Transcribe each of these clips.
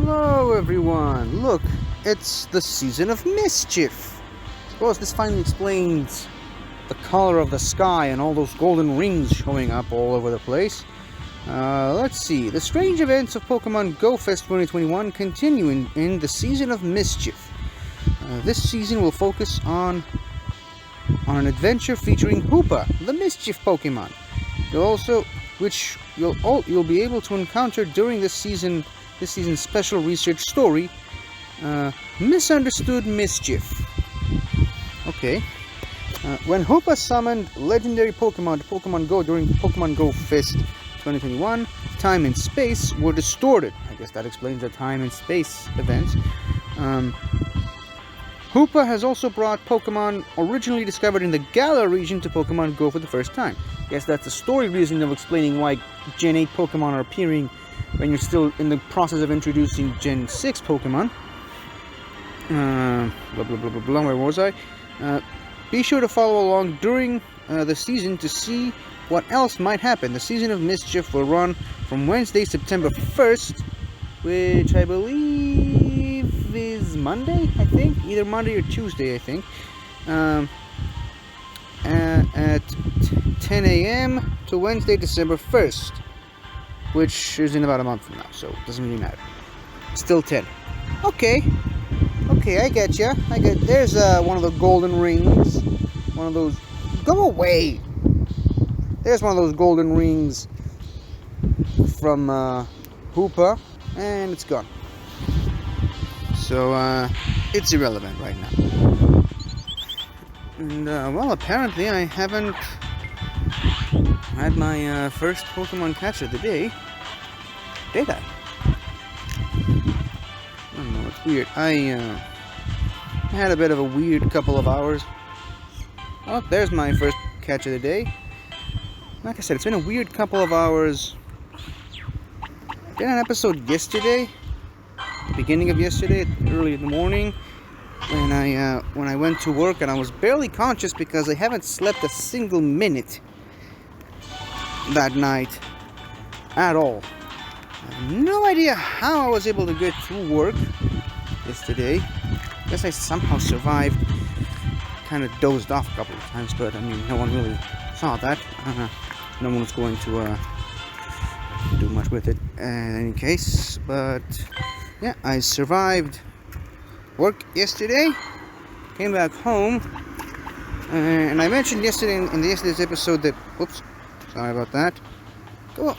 Hello everyone! Look, it's the season of mischief! I suppose this finally explains the color of the sky and all those golden rings showing up all over the place. Let's see. The strange events of Pokemon Go Fest 2021 continue in the season of mischief. This season will focus on an adventure featuring Hoopa, the mischief Pokemon. You'll be able to encounter during this season's special research story, Misunderstood Mischief. Okay. When Hoopa summoned legendary Pokemon to Pokemon Go during Pokemon Go Fest 2021, time and space were distorted. I guess that explains the time and space events. Hoopa has also brought Pokemon originally discovered in the Galar region to Pokemon Go for the first time. Guess that's the story reason of explaining why Gen 8 Pokemon are appearing when you're still in the process of introducing Gen 6 Pokemon. Where was I? Be sure to follow along during the season to see what else might happen. The season of mischief will run from Wednesday, September 1st, which I believe is Monday, I think? Either Monday or Tuesday, I think. At 10 a.m. to Wednesday, December 1st, which is in about a month from now, so it doesn't really matter. Still 10. Okay, I get ya. There's one of the golden rings. One of those. Go away! There's one of those golden rings from Hoopa, and it's gone. So, it's irrelevant right now. And, well, apparently I haven't had my first Pokemon catch of the day. Did I? I don't know, it's weird. I had a bit of a weird couple of hours. Oh, there's my first catch of the day. Like I said, it's been a weird couple of hours. I did an episode yesterday, beginning of yesterday, early in the morning, when I went to work and I was barely conscious because I haven't slept a single minute that night at all. I have no idea how I was able to get through work yesterday. I guess I somehow survived. Kind of dozed off a couple of times, but I mean, no one really saw that. No one was going to do much with it in any case. But yeah, I survived work yesterday. Came back home, and I mentioned yesterday in yesterday's episode that. Oops, sorry about that. Go on.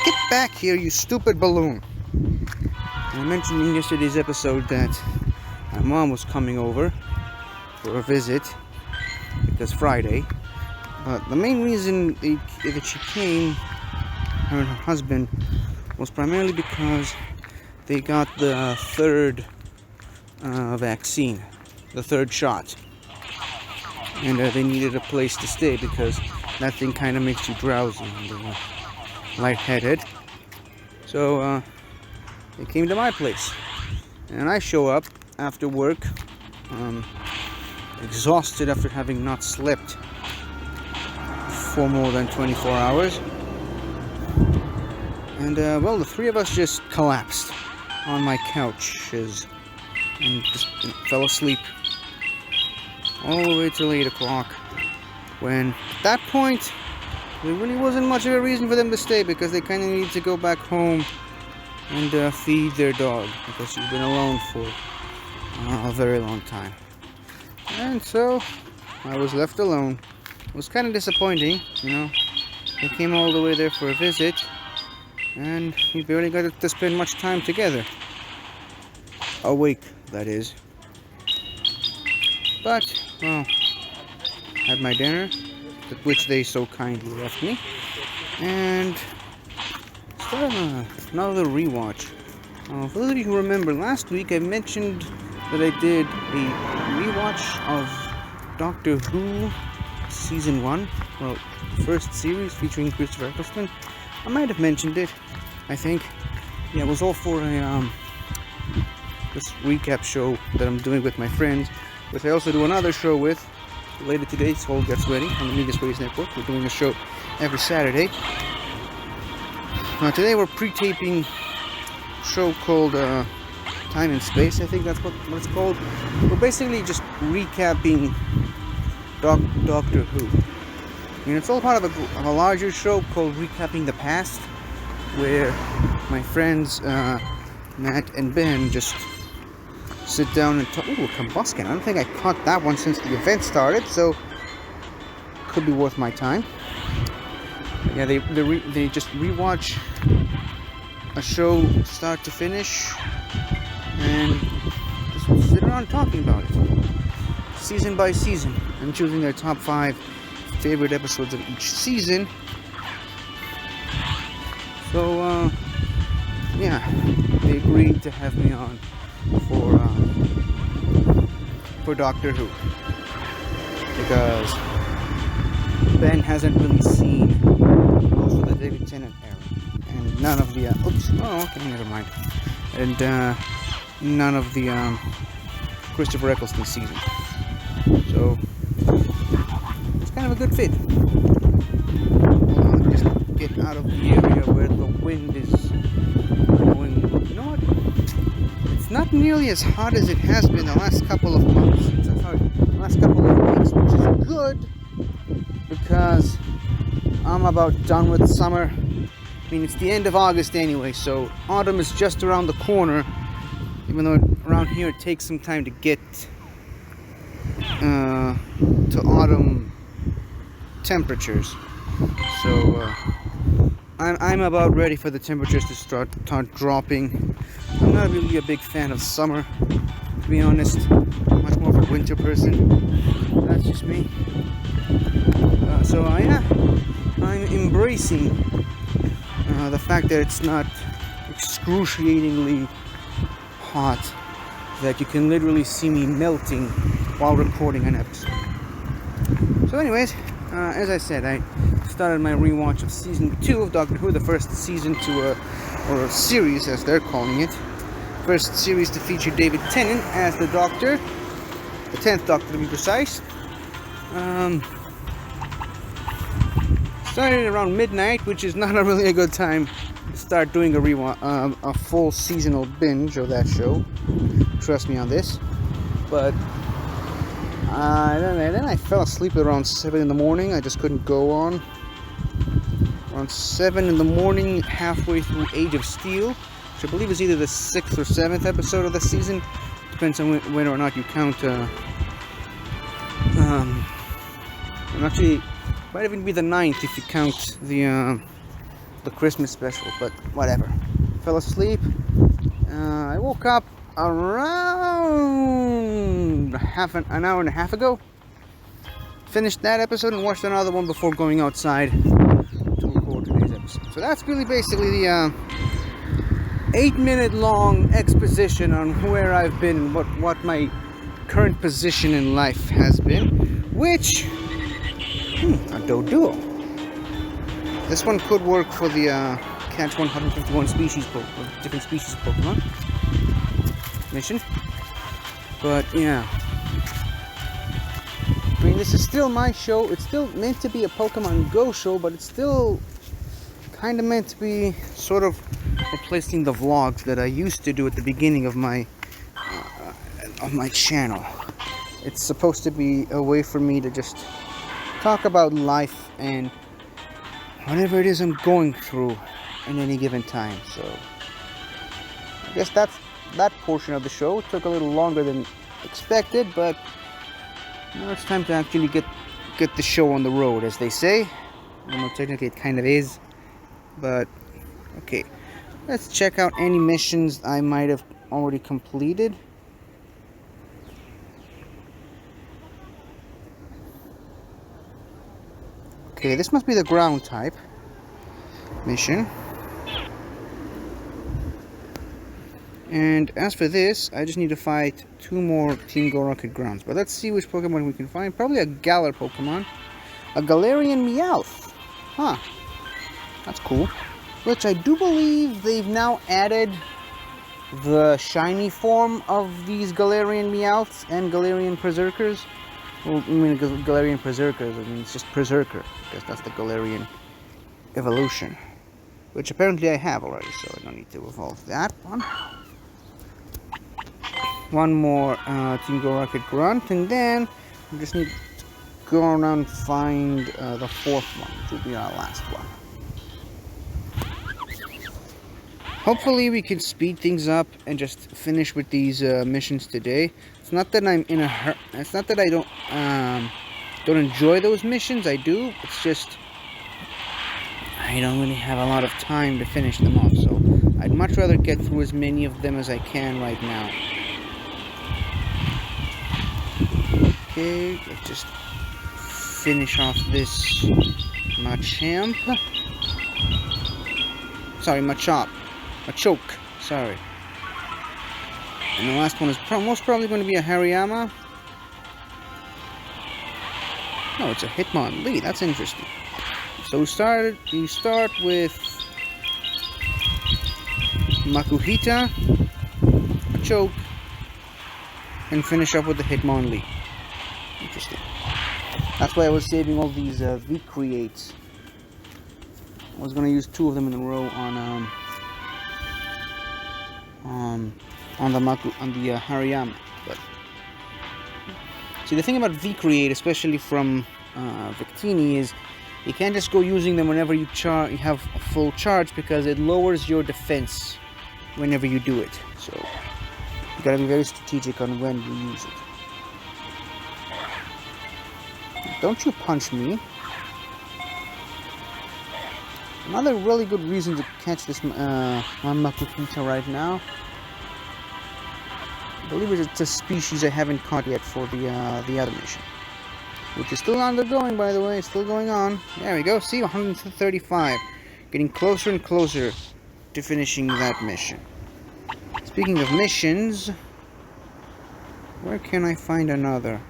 Get back here, you stupid balloon. I mentioned in yesterday's episode that my mom was coming over for a visit because Friday. But the main reason that she came, her and her husband, was primarily because they got the third vaccine, the third shot. And they needed a place to stay because that thing kind of makes you drowsy and lightheaded. So they came to my place, and I show up after work, exhausted after having not slept for more than 24 hours. And well, the three of us just collapsed on my couches and just fell asleep all the way till 8 o'clock. When at that point, there really wasn't much of a reason for them to stay because they kind of needed to go back home and feed their dog because she's been alone for a very long time. And so I was left alone. It was kind of disappointing, you know. They came all the way there for a visit, and we barely got to spend much time together. Awake, that is. But, well, had my dinner, which they so kindly left me, and started another rewatch. For those of you who remember, last week I mentioned that I did a rewatch of Doctor Who Season 1, well, first series featuring Christopher Eccleston. I might have mentioned it, I think. Yeah, it was all for this recap show that I'm doing with my friends, which I also do another show with later today. It's called Gets Ready on the Media Space Network. We're doing a show every Saturday. Today we're pre-taping show called Time and Space, I think that's what it's called. We're basically just recapping Doctor Who. I mean, it's all part of a larger show called Recapping the Past, where my friends Matt and Ben just sit down and talk. Ooh, a combustion. I don't think I caught that one since the event started, so could be worth my time. Yeah, they just rewatch a show start to finish and just sit around talking about it, season by season, and choosing their top 5 favorite episodes of each season. So yeah, they agreed to have me on for Doctor Who, because Ben hasn't really seen most of the David Tennant era, and none of the okay, never mind, and none of the Christopher Eccleston season. So it's kind of a good fit. Hold on, just get out of the area where the wind is going. You know what? It's not nearly as hot as it has been the last couple of months. The last couple of weeks, which is good, because I'm about done with summer. I mean, it's the end of August anyway, so autumn is just around the corner, even though around here it takes some time to get to autumn temperatures. So I'm about ready for the temperatures to start dropping. I'm not really a big fan of summer, to be honest. Much more of a winter person. That's just me. So yeah, I'm embracing the fact that it's not excruciatingly hot, that you can literally see me melting while recording an episode. So anyways, as I said, I started my rewatch of season 2 of Doctor Who, the first season or a series as they're calling it. First series to feature David Tennant as the Doctor, the 10th Doctor to be precise. Started around midnight, which is not really a good time to start doing a full seasonal binge of that show. Trust me on this. But then I fell asleep at around 7 in the morning. I just couldn't go on. Around 7 in the morning, halfway through Age of Steel, which I believe is either the 6th or 7th episode of the season. Depends on whether or not you count. Actually, might even be the 9th if you count the Christmas special, but whatever. Fell asleep. I woke up around an hour and a half ago. Finished that episode and watched another one before going outside to record today's episode. So that's really basically the 8-minute long exposition on where I've been and what my current position in life has been, which a Doduo. This one could work for the catch 151 different species of Pokemon mission. But yeah, I mean, this is still my show. It's still meant to be a Pokemon Go show, but it's still kind of meant to be sort of replacing the vlogs that I used to do at the beginning of my channel. It's supposed to be a way for me to just talk about life and whatever it is I'm going through in any given time. So I guess that's that portion of the show. It took a little longer than expected, but now it's time to actually get the show on the road, as they say. I know technically it kind of is, but okay. Let's check out any missions I might have already completed. Okay, this must be the ground type mission. And as for this, I just need to fight 2 more Team Go Rocket grounds. But let's see which Pokemon we can find. Probably a Galar Pokemon. A Galarian Meowth. Huh. That's cool. Which I do believe they've now added the shiny form of these Galarian Meowths and Galarian Berserkers. Well, I mean, Galarian Berserkers, I mean, it's just Berserker, because that's the Galarian evolution. which apparently I have already, so I don't need to evolve that one. One more Team Go Rocket Grunt, and then we just need to go around and find the fourth one, which will be our last one. Hopefully we can speed things up and just finish with these missions today. It's not that I'm in a hurry. It's not that I don't enjoy those missions. I do. It's just I don't really have a lot of time to finish them off. So I'd much rather get through as many of them as I can right now. Okay, let's just finish off this Machamp. Sorry, Machop. Machoke, sorry. And the last one is most probably going to be a Hariyama. No, it's a Hitmonlee. That's interesting. So you start with Makuhita, Machoke, and finish up with the Hitmonlee. Interesting. That's why I was saving all these V-Creates. I was going to use 2 of them in a row on the Hariyama. But see, the thing about V-Create, especially from Victini, is you can't just go using them whenever you have a full charge, because it lowers your defense whenever you do it. So you gotta be very strategic on when you use it. Don't you punch me. Another really good reason to catch this Makuhita right now. I believe it's a species I haven't caught yet for the other mission, which is still undergoing, by the way. Still going on. There we go. See, 135. Getting closer and closer to finishing that mission. Speaking of missions, where can I find another?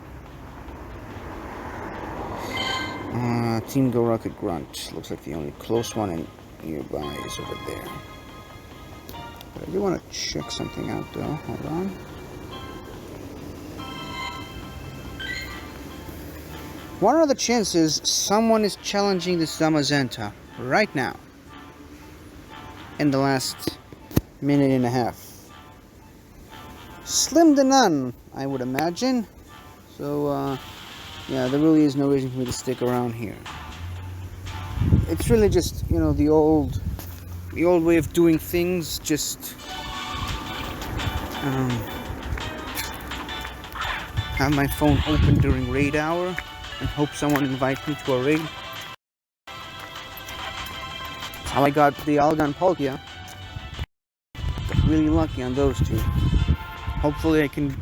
Team Go Rocket Grunt. Looks like the only close one nearby is over there. But I do want to check something out, though. Hold on. What are the chances someone is challenging this Zamazenta right now? In the last minute and a half. Slim to none, I would imagine. So, yeah, there really is no reason for me to stick around here. It's really just, you know, the old way of doing things. Just have my phone open during raid hour and hope someone invites me to a raid. That's how I got the Algon Palkia. Got really lucky on those two. Hopefully I can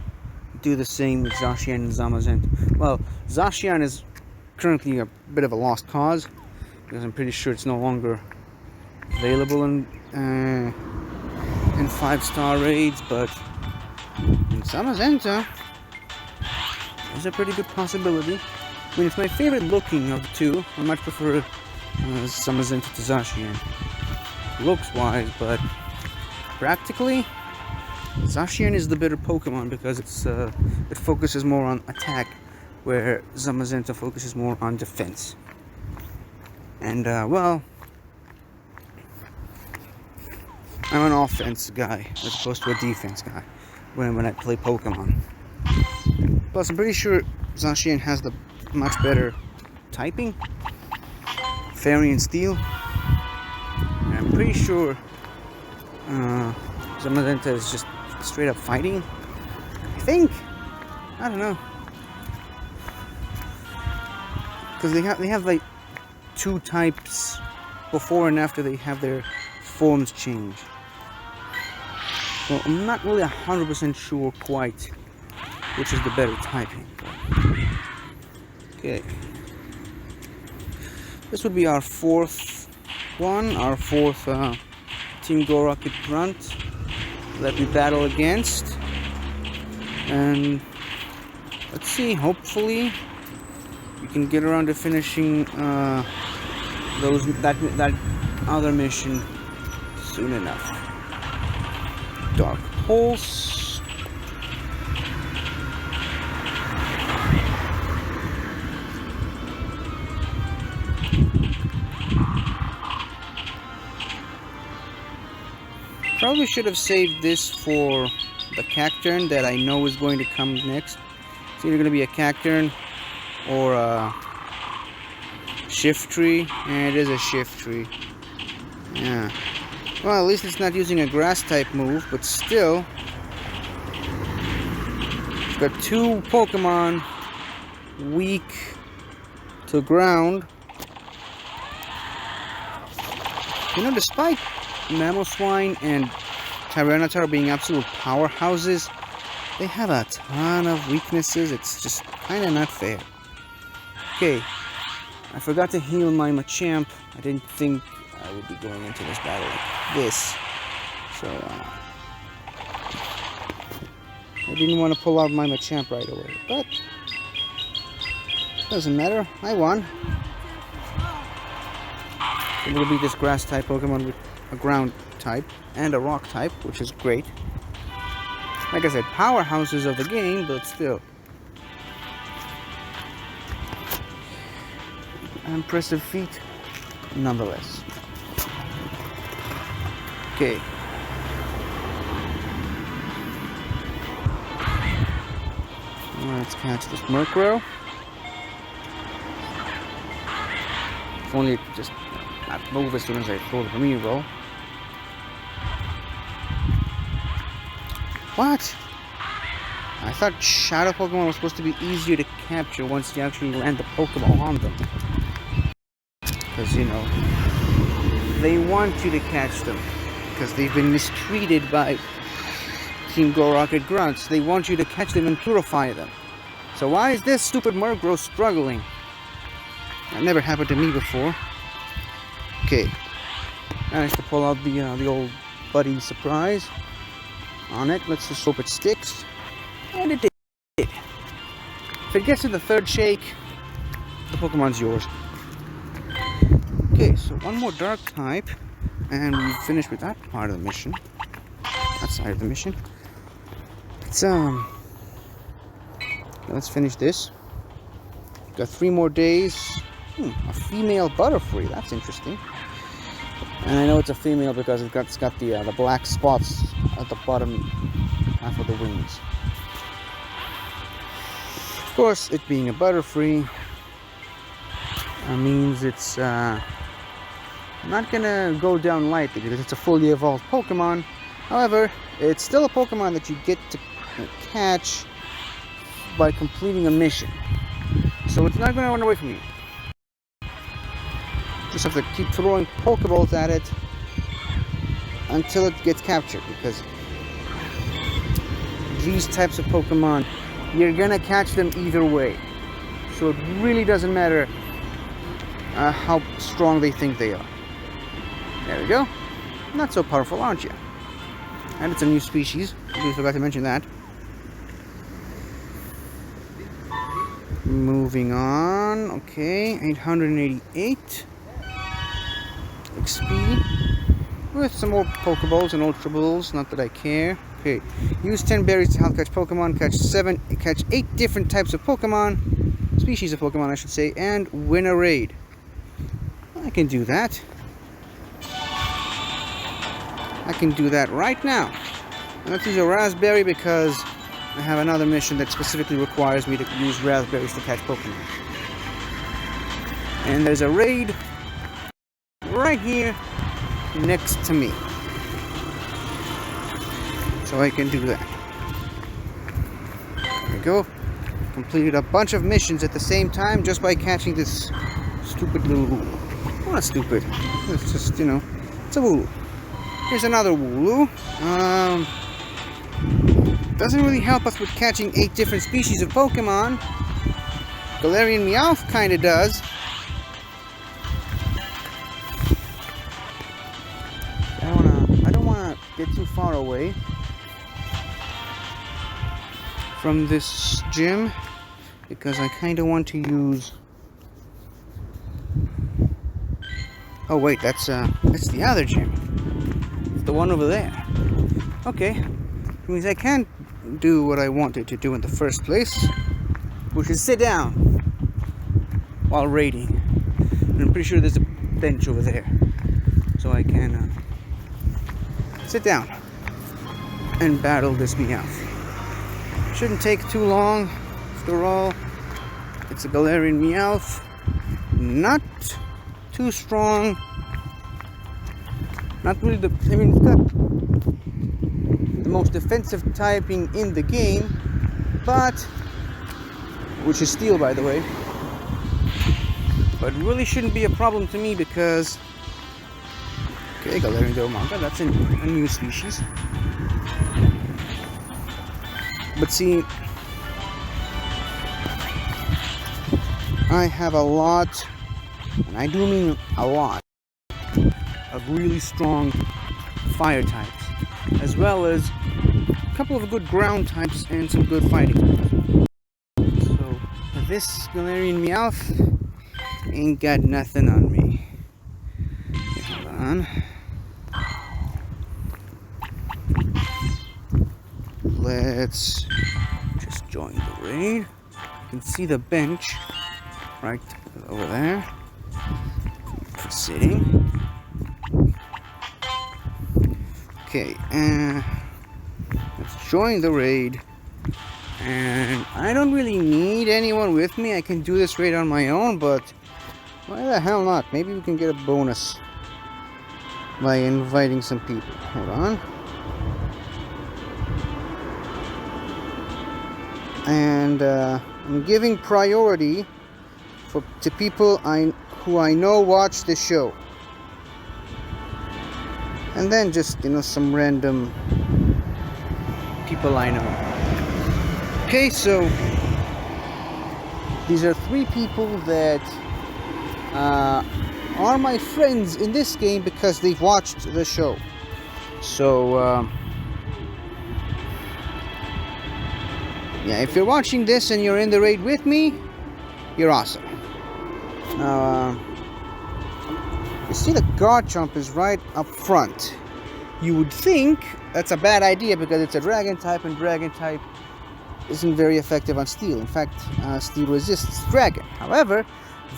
do the same with Zacian and Zamazenta. Well, Zacian is currently a bit of a lost cause, because I'm pretty sure it's no longer available in 5-star raids, but in Zamazenta, there's a pretty good possibility. I mean, it's my favorite looking of the two. I much prefer Zamazenta to Zacian, looks-wise, but practically, Zacian is the better Pokemon, because it focuses more on attack, where Zamazenta focuses more on defense. And, well, I'm an offense guy as opposed to a defense guy when I play Pokemon. Plus, I'm pretty sure Zacian has the much better typing, Fairy and Steel. And I'm pretty sure Zamazenta is just straight up fighting. I think. I don't know. Because they have like 2 types before and after they have their forms change. So I'm not really 100% sure quite which is the better typing. Okay. This would be our 4th one, our 4th Team Go Rocket Grunt that we battle against. And let's see, hopefully we can get around to finishing that other mission soon enough. Dark Pulse. probably should have saved this for the cacturn that I know is going to come next. It's either going to be a cacturn or a shift tree. And it is a shift tree. Yeah. Well, at least it's not using a grass type move, but still. It's got two Pokemon weak to ground. You know, despite Mamoswine and Tyranitar being absolute powerhouses, they have a ton of weaknesses. It's just kind of not fair. Okay, I forgot to heal my Machamp. I didn't think I would be going into this battle like this. So, I didn't want to pull out my Machamp right away. But, doesn't matter. I won. I'm going to beat this grass type Pokemon with a ground type and a rock type, which is great. Like I said, powerhouses of the game, but still. Impressive feat, nonetheless. Okay. Let's catch this Murkrow. If only it just not move as soon as I throw the reroll. What? I thought Shadow Pokemon was supposed to be easier to capture once you actually land the Pokeball on them. Because, you know, they want you to catch them. Because they've been mistreated by Team Go Rocket Grunts. They want you to catch them and purify them. So why is this stupid Murkrow struggling? That never happened to me before. Okay. Managed to pull out the old buddy surprise on it. Let's just hope it sticks. And it did. If it gets to the third shake, the Pokemon's yours. Okay, so one more dark type, and we've finished with that part of the mission. That side of the mission. Let's finish this. Got 3 more days. A female Butterfree. That's interesting. And I know it's a female because it's got the black spots at the bottom half of the wings. Of course, it being a Butterfree means it's not gonna go down lightly because it's a fully evolved Pokemon. However, it's still a Pokemon that you get to catch by completing a mission. So it's not gonna run away from you. Just have to keep throwing Pokeballs at it until it gets captured, because these types of Pokemon, you're gonna catch them either way. So it really doesn't matter how strong they think they are. There we go. Not so powerful, aren't you? And it's a new species. I forgot to mention that. Moving on. Okay, 888 XP with some more Pokeballs and Ultra Balls. Not that I care. Okay, use 10 berries to help catch Pokemon. Catch 8 different types of Pokemon, species of Pokemon, I should say, and win a raid. I can do that. I can do that right now. Let's use a Raspberry because I have another mission that specifically requires me to use Raspberries to catch Pokemon. And there's a raid right here next to me. So I can do that. There we go. Completed a bunch of missions at the same time just by catching this stupid little Wooloo. Well, not stupid. It's just, you know, it's a Wooloo. Here's another Wooloo. Doesn't really help us with catching 8 different species of Pokemon. Galarian Meowth kinda does. I don't wanna get too far away from this gym because I kinda want to use. Oh wait, that's the other gym. It's the one over there. Okay. It means I can't do what I wanted to do in the first place, which is sit down while raiding. And I'm pretty sure there's a bench over there, so I can sit down. and battle this Meowth. Shouldn't take too long. After all, it's a Galarian Meowth. Not too strong. Not really it's got the most defensive typing in the game, but which is Steel, by the way. But really shouldn't be a problem to me because okay, Galarian Dormanga, that's a new species. But see, I have a lot, and I do mean a lot, of really strong fire types, as well as a couple of good ground types and some good fighting types. So this Galarian Meowth ain't got nothing on me. Okay, hold on. Let's just join the raid. You can see the bench right over there for sitting. Okay, let's join the raid. And I don't really need anyone with me. I can do this raid on my own, but why the hell not? Maybe we can get a bonus by inviting some people. Hold on. And I'm giving priority to people who I know watch the show. And then just, some random people I know. Okay, so these are 3 people that are my friends in this game because they've watched the show. So, yeah, if you're watching this and you're in the raid with me, you're awesome. You see the Garchomp is right up front. You would think that's a bad idea because it's a Dragon type, and Dragon type isn't very effective on Steel. In fact, Steel resists Dragon. However,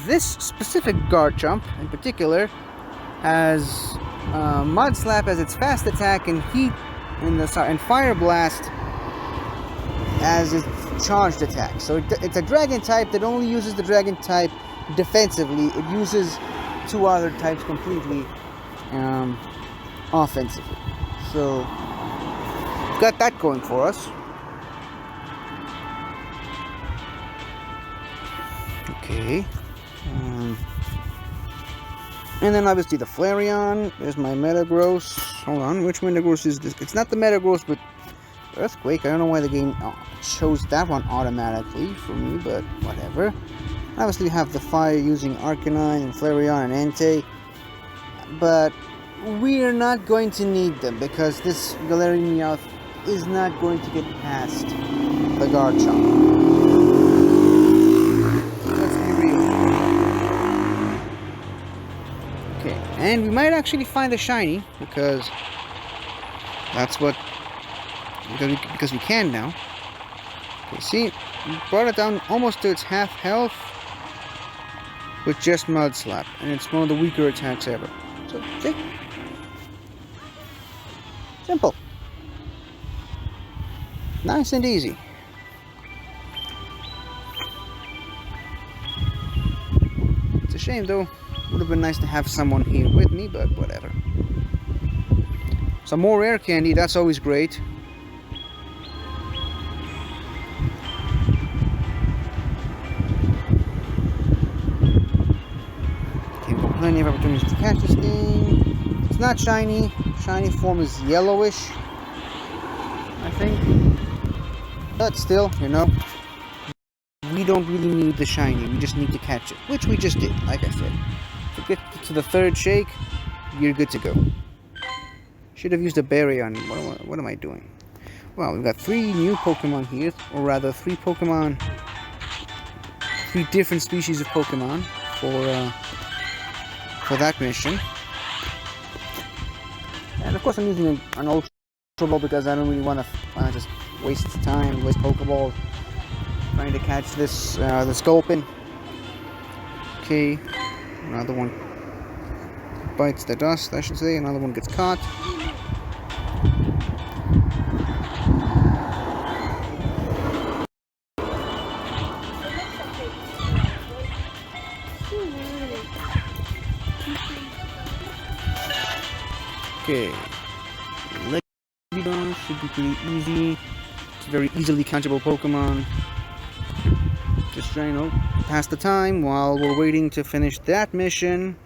this specific Garchomp in particular has Mud Slap as its fast attack, and Heat and Fire Blast as its charged attack. So it's a Dragon type that only uses the Dragon type defensively. It uses 2 other types completely offensively. So got that going for us. Okay. And then obviously the Flareon. There's my Metagross. Hold on, which Metagross is this? It's not the Metagross, but Earthquake. I don't know why the game chose that one automatically for me, but whatever. Obviously we have the fire using Arcanine and Flareon and Entei, but we're not going to need them because this Galarian Meowth is not going to get past the Garchomp. Let's be real. Okay, and we might actually find a shiny because that's what because we can now. Okay, see, we brought it down almost to its half health with just Mud Slap, and it's one of the weaker attacks ever. So, see? Simple. Nice and easy. It's a shame though. Would have been nice to have someone here with me, but whatever. Some more rare candy, that's always great. Plenty of opportunities to catch this thing. It's not shiny. Shiny form is yellowish, I think. But still, we don't really need the shiny. We just need to catch it, which we just did, like I said. To get to the 3rd shake, you're good to go. Should have used a berry on... What am I doing? Well, we've got 3 new Pokemon here, or rather 3 Pokemon... 3 different species of Pokemon for that mission. And of course I'm using an Ultra Ball because I don't really want to just waste time, waste Pokeball trying to catch this, the Sculpin. Okay, another one bites the dust, I should say, another one gets caught. Okay. Legendon should be pretty easy. It's a very easily catchable Pokemon. Just trying to pass the time while we're waiting to finish that mission.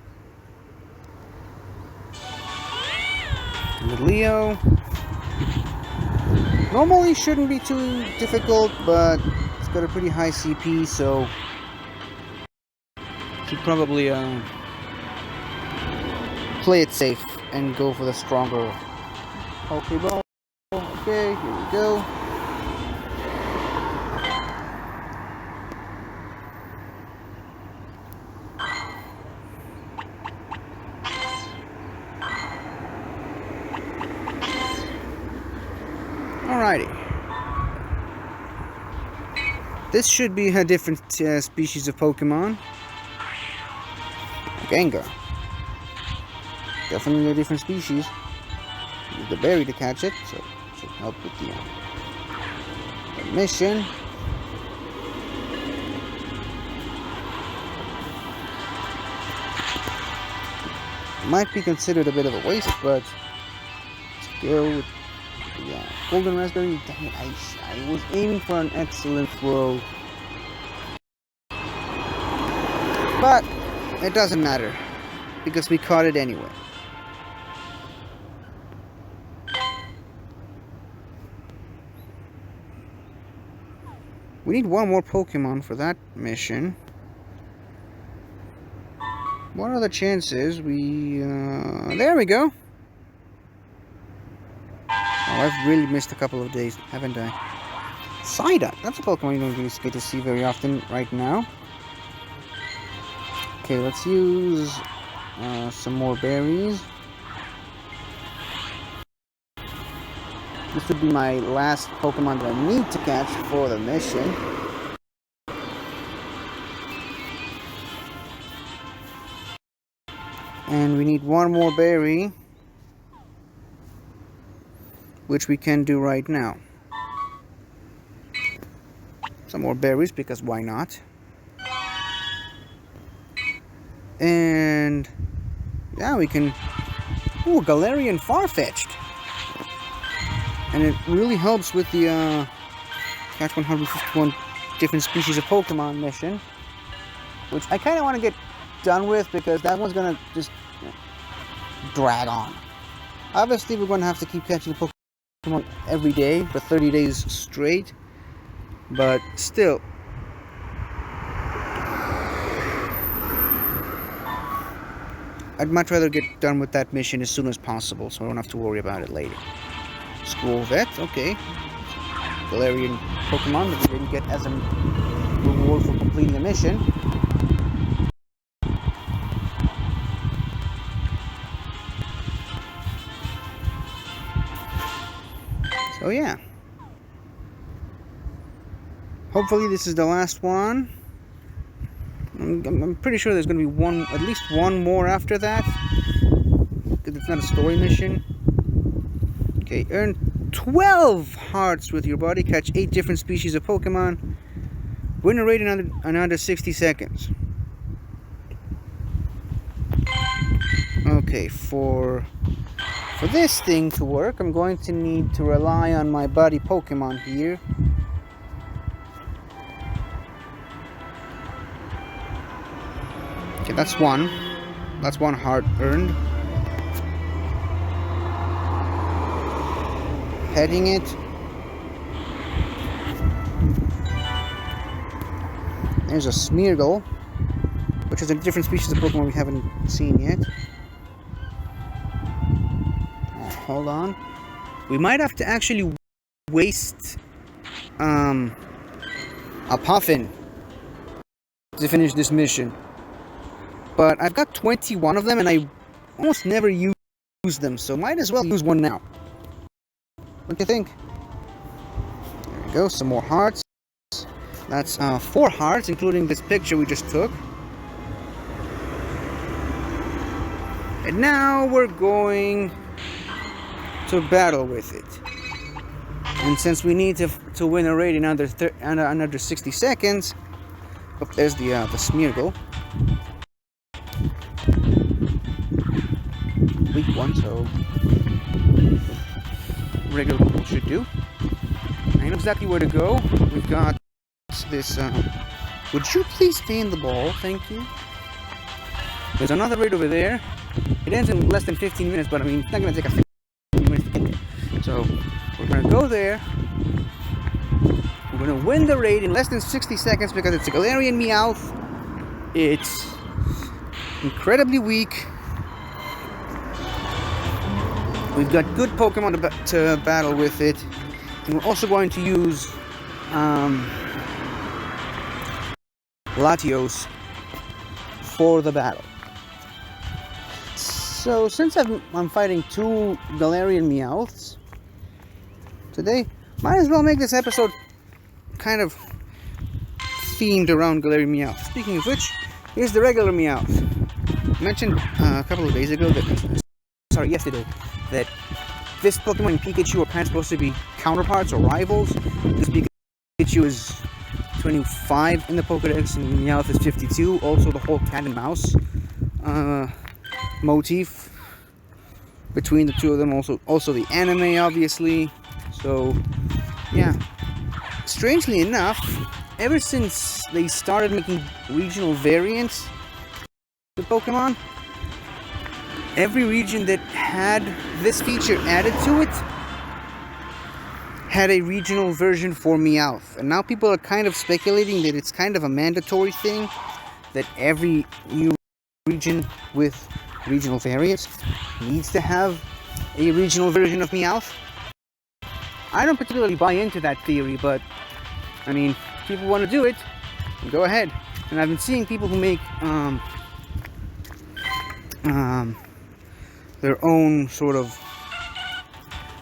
With Leo. Normally shouldn't be too difficult, but it's got a pretty high CP, so should probably play it safe and go for the stronger Pokeball. Okay, here we go. Alrighty. This should be a different species of Pokemon. Gengar. Definitely a different species. Use the berry to catch it, so it should help with the mission. Might be considered a bit of a waste, but let's go with the golden raspberry. Dang it, I was aiming for an excellent throw. But it doesn't matter, because we caught it anyway. We need one more Pokemon for that mission. What are the chances we... there we go! Oh, I've really missed a couple of days, haven't I? Psyduck! That's a Pokemon you don't really get to see very often right now. Okay, let's use some more berries. This would be my last Pokemon that I need to catch for the mission. And we need one more berry, which we can do right now. Some more berries, because why not? And yeah, we can... Ooh, Galarian Farfetch'd! And it really helps with the catch 151 different species of Pokemon mission, which I kind of want to get done with, because that one's gonna just drag on. Obviously, we're going to have to keep catching Pokemon every day for 30 days straight, but still, I'd much rather get done with that mission as soon as possible, so I don't have to worry about it later. School Vet, okay. Galarian Pokemon that we didn't get as a reward for completing the mission. So yeah. Hopefully this is the last one. I'm pretty sure there's going to be at least one more after that, because it's not a story mission. Okay, earn 12 hearts with your body, catch 8 different species of Pokemon, win a raid in under 60 seconds. Okay, for this thing to work, I'm going to need to rely on my buddy Pokemon here. Okay, that's one heart earned. Heading it. There's a Smeargle, which is a different species of Pokemon we haven't seen yet. Hold on. We might have to actually waste a Puffin to finish this mission. But I've got 21 of them and I almost never use them, so might as well use one now. What do you think? There we go, some more hearts. That's 4 hearts, including this picture we just took. And now we're going to battle with it. And since we need to win a raid in under 60 seconds, oh, there's the Smeargle. Weak one, so regular people should do. I know exactly where to go. We've got this, would you please stay in the ball? Thank you. There's another raid over there. It ends in less than 15 minutes, but I mean, it's not going to take us 15 minutes to get there. So, we're going to go there. We're going to win the raid in less than 60 seconds because it's a Galarian Meowth. It's incredibly weak. We've got good Pokemon to battle with it. And we're also going to use Latios for the battle. So since I'm fighting two Galarian Meowths today, might as well make this episode kind of themed around Galarian Meowth. Speaking of which, here's the regular Meowth. I mentioned a couple of days ago yesterday, that this Pokemon and Pikachu are kind of supposed to be counterparts or rivals. This Pikachu is 25 in the Pokédex and Meowth is 52. Also the whole cat and mouse motif between the two of them. Also the anime, obviously. So yeah, strangely enough, ever since they started making regional variants of Pokemon, every region that had this feature added to it had a regional version for Meowth. And now people are kind of speculating that it's kind of a mandatory thing, that every new region with regional variants needs to have a regional version of Meowth. I don't particularly buy into that theory, but I mean, if people want to do it, go ahead. And I've been seeing people who make their own sort of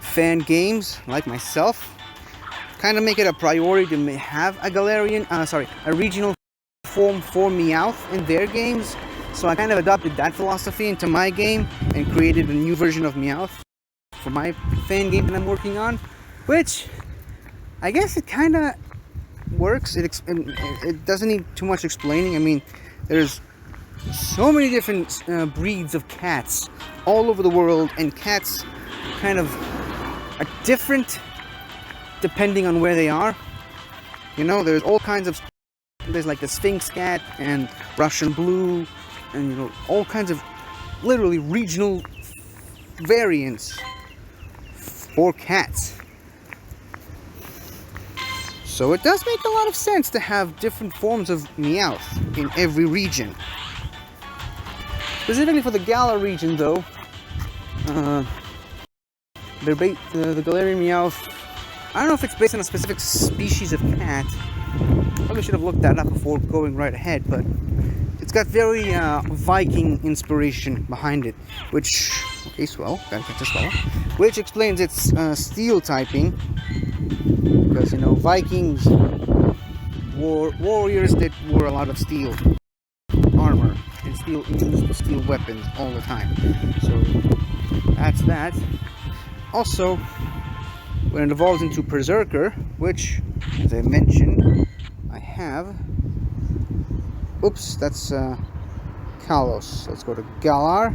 fan games, like myself, kind of make it a priority to have a a regional form for Meowth in their games. So I kind of adopted that philosophy into my game and created a new version of Meowth for my fan game that I'm working on, which I guess it kind of works. It doesn't need too much explaining. I mean, there's so many different breeds of cats all over the world, and cats kind of are different depending on where they are. You know, there's all kinds of, there's like the Sphinx cat and Russian blue, and you know, all kinds of literally regional variants for cats. So it does make a lot of sense to have different forms of Meowth in every region. Specifically for the Galar region, though, the Galarian Meowth, I don't know if it's based on a specific species of cat. Probably should have looked that up before going right ahead, but it's got very Viking inspiration behind it, which, okay, swell, gotta catch a swell, which explains its steel typing, because, you know, Vikings were warriors that wore a lot of steel armor and used steel weapons all the time. So that's that. Also, when it evolves into Berserker, which, as I mentioned, I have. Oops, that's Kalos. Let's go to Galar.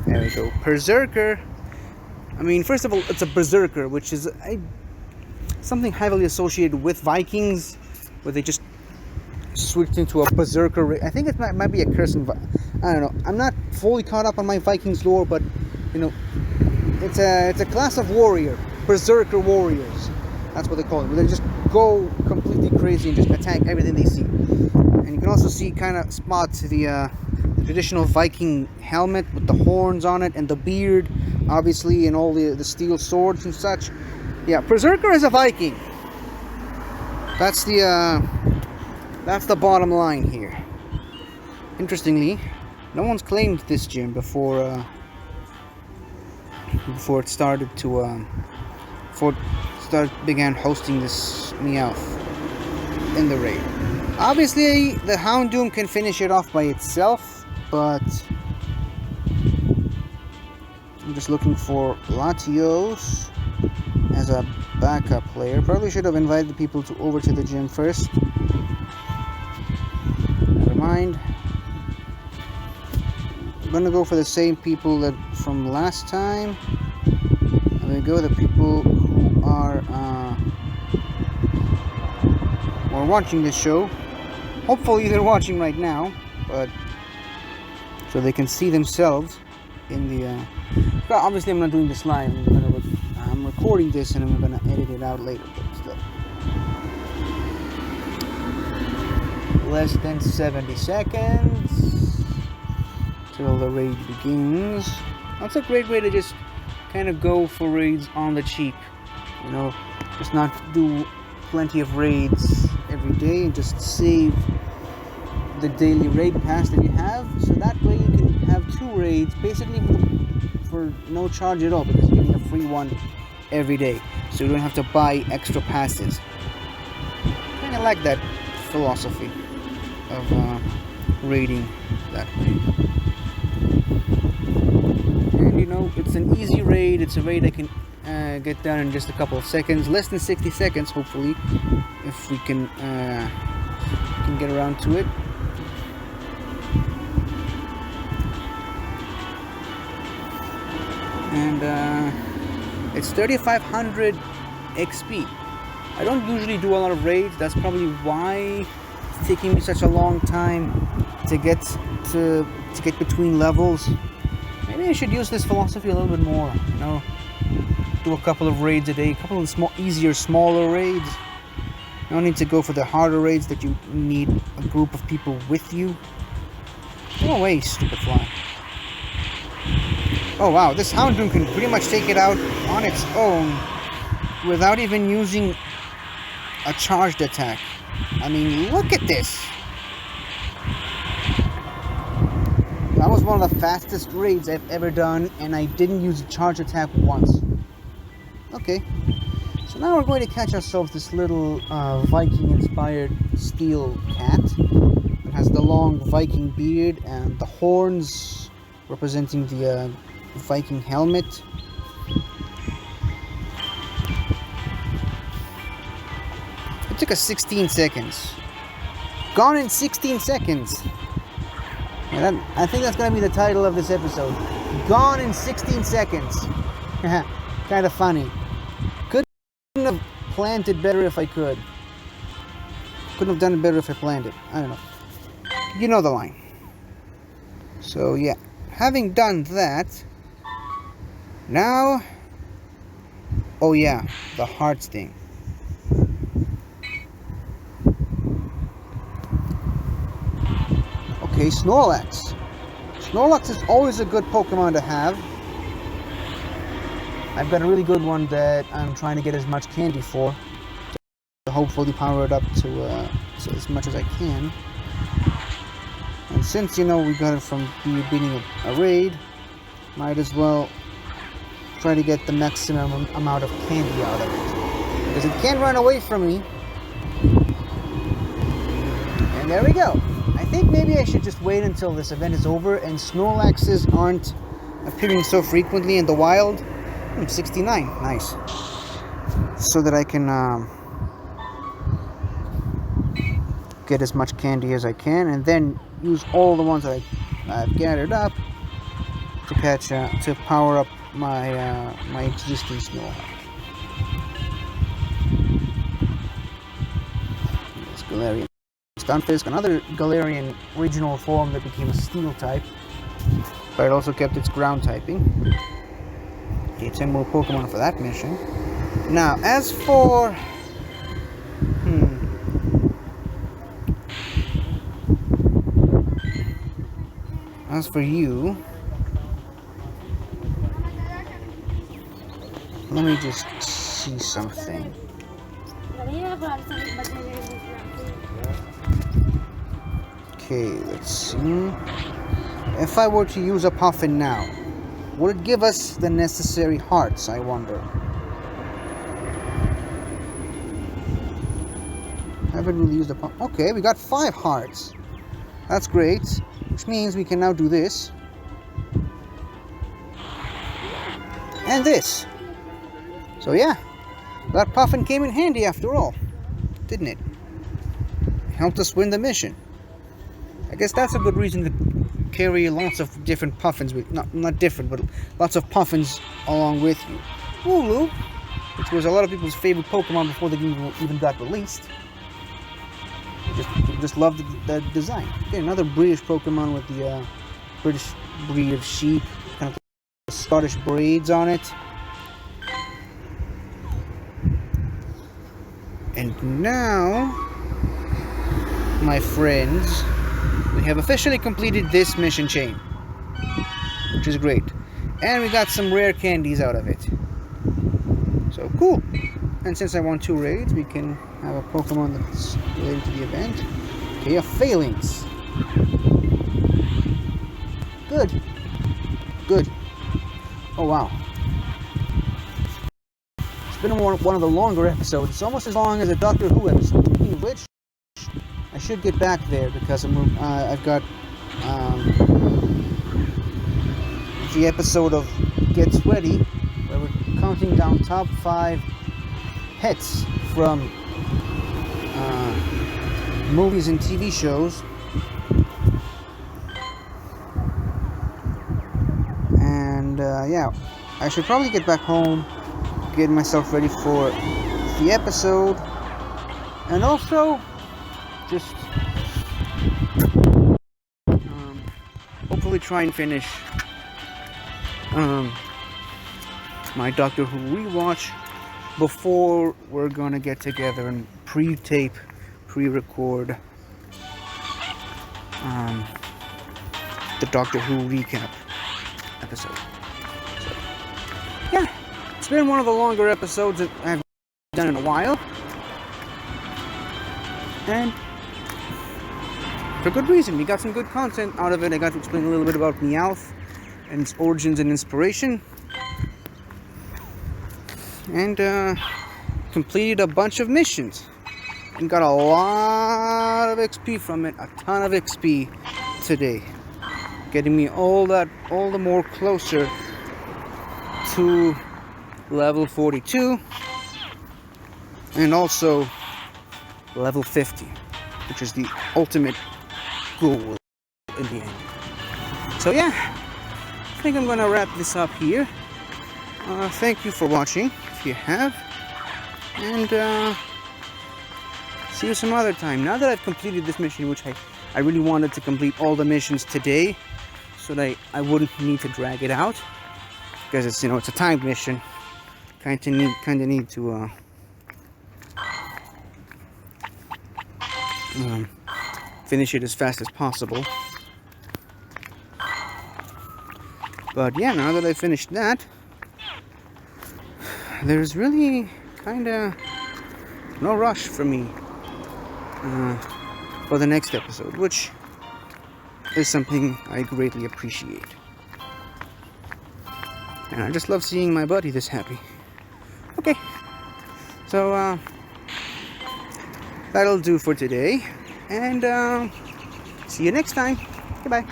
There we go. Berserker. I mean, first of all, it's a Berserker, which is something heavily associated with Vikings, where they just switched into a Berserker. I think it might be a curse. I don't know. I'm not fully caught up on my Vikings lore, but you know, it's a class of warrior, Berserker warriors. That's what they call it. Where they just go completely crazy and just attack everything they see. And you can also spot the traditional Viking helmet with the horns on it and the beard, obviously, and all the steel swords and such. Yeah, Berserker is a Viking. That's the bottom line here. Interestingly, no one's claimed this gym before it started began hosting this Meowth in the raid. Obviously, the Houndoom can finish it off by itself, but I'm just looking for Latios as a backup player. Probably should have invited the people over to the gym first. Never mind. I'm gonna go for the same people that from last time. There we go. The people who are watching this show, hopefully they're watching right now, but so they can see themselves in the. Well, obviously, I'm not doing this live. I'm recording this and I'm gonna edit it out later, but still. Less than 70 seconds till the raid begins. That's a great way to just kind of go for raids on the cheap. You know, just not do plenty of raids every day and just save the daily raid pass that you have. So that way you can have 2 raids basically for no charge at all, because you're getting a free one every day. So you don't have to buy extra passes. Kind of like that philosophy of raiding that way. And you know, it's an easy raid. It's a raid I can get done in just a couple of seconds, less than 60 seconds, hopefully, if we can get around to it. And it's 3500 XP. I don't usually do a lot of raids. That's probably why it's taking me such a long time to get between levels. Maybe I should use this philosophy a little bit more. You know, do a couple of raids a day, a couple of easier, smaller raids. You don't need to go for the harder raids that you need a group of people with you. Go away, stupid fly. Oh wow, this Houndoom can pretty much take it out on its own without even using a charged attack. I mean, look at this! That was one of the fastest raids I've ever done, and I didn't use a charge attack once. Okay, so now we're going to catch ourselves this little Viking-inspired steel cat. It has the long Viking beard and the horns representing the Viking helmet. It took us 16 seconds. Gone in 16 seconds. Yeah, I think that's going to be the title of this episode. Gone in 16 seconds. Kind of funny. Couldn't have planned it better if I could. Couldn't have done it better if I planned it. I don't know. You know the line. So yeah. Having done that, now, oh yeah, the hearts thing. Okay, Snorlax. Snorlax is always a good Pokemon to have. I've got a really good one that I'm trying to get as much candy for, to hopefully power it up to as much as I can. And since, you know, we got it from beating a raid, might as well try to get the maximum amount of candy out of it. Because it can't run away from me. And there we go. I think maybe I should just wait until this event is over and Snorlaxes aren't appearing so frequently in the wild. 69. Nice. So that I can get as much candy as I can, and then use all the ones that I've gathered up to catch to power up my my existing Snorlax. This Galarian Stunfisk, another Galarian regional form that became a Steel type, but it also kept its ground typing. Okay, 10 more Pokemon for that mission. Now, as for you, let me just see something. Okay, let's see. If I were to use a Puffin now, would it give us the necessary hearts, I wonder? Haven't really used a Puffin. Okay, we got 5 hearts. That's great. Which means we can now do this. And this. So yeah, that Puffin came in handy after all, didn't it? Helped us win the mission. I guess that's a good reason to carry lots of different Puffins with, not different, but lots of Puffins along with you. Wooloo, which was a lot of people's favorite Pokemon before they even got released. Just loved the design. Okay, another British Pokemon with the British breed of sheep, kind of the Scottish braids on it. And now, my friends, we have officially completed this mission chain, which is great. And we got some rare candies out of it. So cool. And since I won 2 raids, we can have a Pokemon that's related to the event. Okay, a Phalanx. Good. Good. Oh wow. It's been one of the longer episodes. It's almost as long as a Doctor Who episode. Speaking of which, I should get back there because I've got the episode of Get Sweaty, where we're counting down top 5 pets from movies and TV shows. And yeah, I should probably get back home, get myself ready for the episode, and also just hopefully try and finish my Doctor Who rewatch before we're gonna get together and pre-tape, pre-record the Doctor Who recap episode. So, yeah, it's been one of the longer episodes that I've done in a while, and for good reason. We got some good content out of it. I got to explain a little bit about Meowth and its origins and inspiration, and completed a bunch of missions and got a lot of XP from it, a ton of XP today, getting me all the more closer to level 42 and also level 50, which is the ultimate goal in the end. So yeah, I think I'm gonna wrap this up here. Thank you for watching, if you have, and see you some other time. Now that I've completed this mission, which I really wanted to complete all the missions today, so that I wouldn't need to drag it out, because it's, you know, it's a timed mission. Kind of need to finish it as fast as possible. But yeah, now that I finished that, there's really kind of no rush for me for the next episode, which is something I greatly appreciate. And I just love seeing my buddy this happy. Okay, so that'll do for today, and see you next time. Goodbye.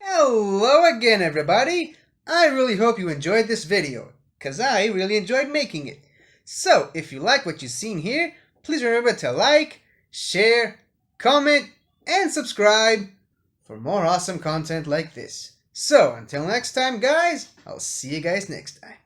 Hello again, everybody. I really hope you enjoyed this video, because I really enjoyed making it. So, if you like what you've seen here, please remember to like, share, comment, and subscribe for more awesome content like this. So, until next time, guys, I'll see you guys next time.